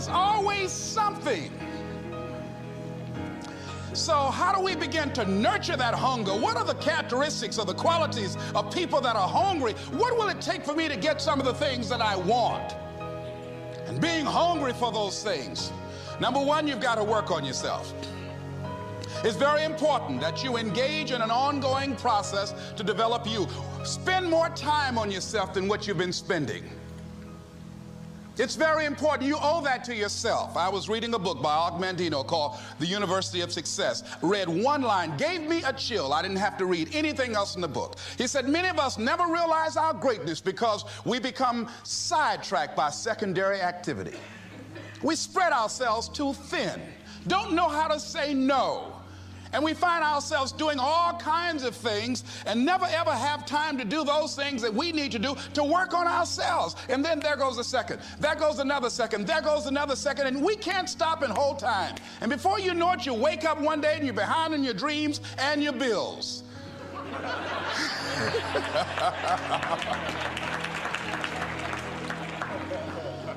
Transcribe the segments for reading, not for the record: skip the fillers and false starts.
There's always something. So how do we begin to nurture that hunger? What are the characteristics or the qualities of people that are hungry? What will it take for me to get some of the things that I want? And being hungry for those things, number one, you've got to work on yourself. It's very important that you engage in an ongoing process to develop you. Spend more time on yourself than what you've been spending. It's very important. You owe that to yourself. I was reading a book by Og Mandino called The University of Success. Read one line, gave me a chill. I didn't have to read anything else in the book. He said, many of us never realize our greatness because we become sidetracked by secondary activity. We spread ourselves too thin, don't know how to say no. And we find ourselves doing all kinds of things and never ever have time to do those things that we need to do to work on ourselves. And then there goes a second, there goes another second, there goes another second, and we can't stop and hold time. And before you know it, you wake up one day and you're behind on your dreams and your bills.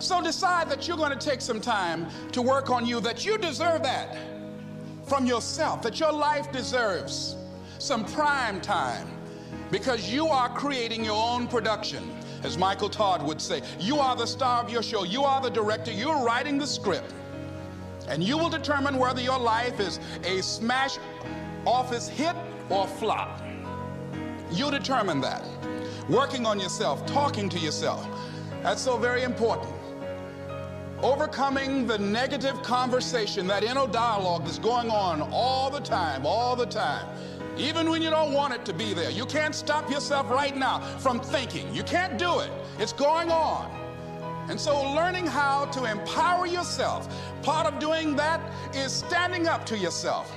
So decide that you're going to take some time to work on you, that you deserve that from yourself, that your life deserves some prime time because you are creating your own production. As Michael Todd would say, you are the star of your show. You are the director. You're writing the script. And you will determine whether your life is a smash office hit or flop. You determine that. Working on yourself, talking to yourself. That's so very important. Overcoming the negative conversation, that inner dialogue that's going on all the time, even when you don't want it to be there. You can't stop yourself right now from thinking. You can't do it. It's going on. And so learning how to empower yourself, part of doing that is standing up to yourself.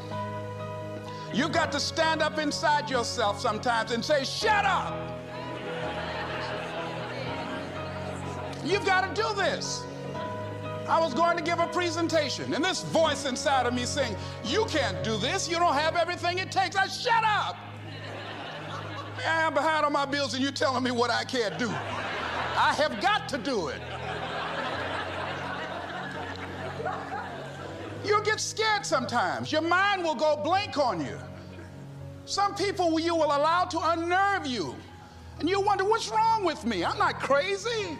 You've got to stand up inside yourself sometimes and say, shut up. You've got to do this. I was going to give a presentation, and this voice inside of me saying, you can't do this. You don't have everything it takes. I shut up. I'm behind on my bills, and you're telling me what I can't do. I have got to do it. You'll get scared sometimes. Your mind will go blank on you. Some people you will allow to unnerve you, and you wonder, what's wrong with me? I'm not crazy.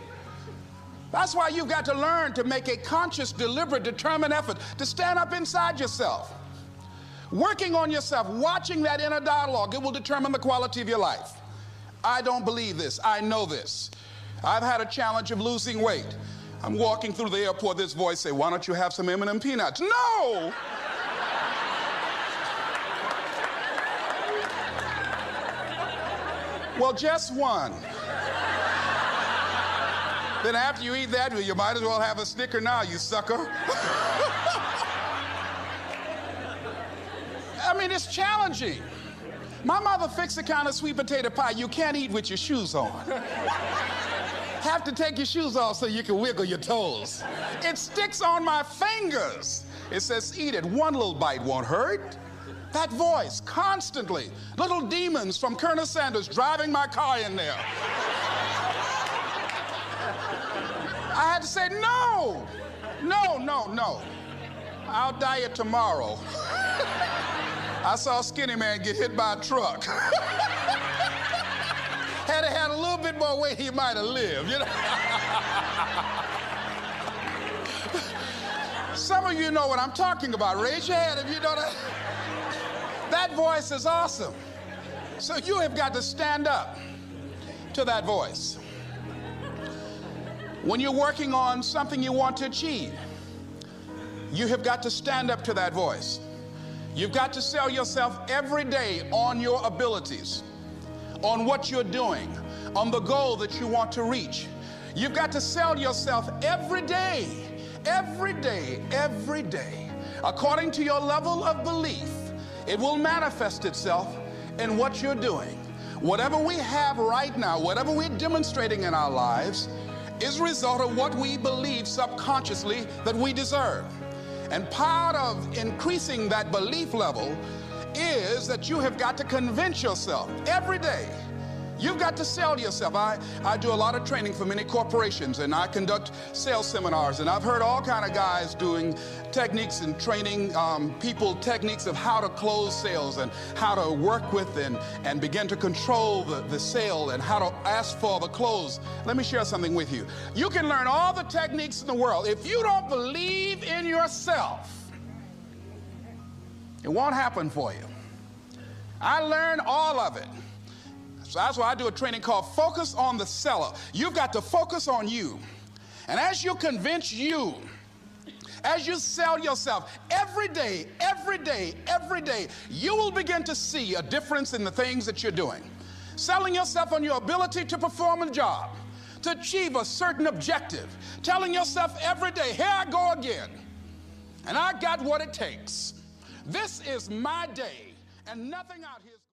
That's why you've got to learn to make a conscious, deliberate, determined effort to stand up inside yourself. Working on yourself, watching that inner dialogue, it will determine the quality of your life. I don't believe this. I know this. I've had a challenge of losing weight. I'm walking through the airport, this voice say, why don't you have some M&M peanuts? No! Well, just one. Then after you eat that, you might as well have a Snicker now, you sucker. I mean, it's challenging. My mother fixed the kind of sweet potato pie you can't eat with your shoes on. Have to take your shoes off so you can wiggle your toes. It sticks on my fingers. It says, eat it. One little bite won't hurt. That voice, constantly. Little demons from Colonel Sanders driving my car in there. I had to say, no, no, no, no. I'll diet tomorrow. I saw a skinny man get hit by a truck. Had he had a little bit more weight, he might have lived, you know. Some of you know what I'm talking about. Raise your hand if you know that. That voice is awesome. So you have got to stand up to that voice. When you're working on something you want to achieve, you have got to stand up to that voice. You've got to sell yourself every day on your abilities, on what you're doing, on the goal that you want to reach. You've got to sell yourself every day, every day, every day. According to your level of belief, it will manifest itself in what you're doing. Whatever we have right now, whatever we're demonstrating in our lives, is a result of what we believe subconsciously that we deserve. And part of increasing that belief level is that you have got to convince yourself every day You've got to sell yourself. I do a lot of training for many corporations, and I conduct sales seminars, and I've heard all kind of guys doing techniques and training people techniques of how to close sales and how to work with and begin to control the sale and how to ask for the close. Let me share something with you. You can learn all the techniques in the world. If you don't believe in yourself, it won't happen for you. I learned all of it. So that's why I do a training called Focus on the Seller. You've got to focus on you. And as you convince you, as you sell yourself every day, you will begin to see a difference in the things that you're doing. Selling yourself on your ability to perform a job, to achieve a certain objective. Telling yourself every day, here I go again, and I got what it takes. This is my day, and nothing out here.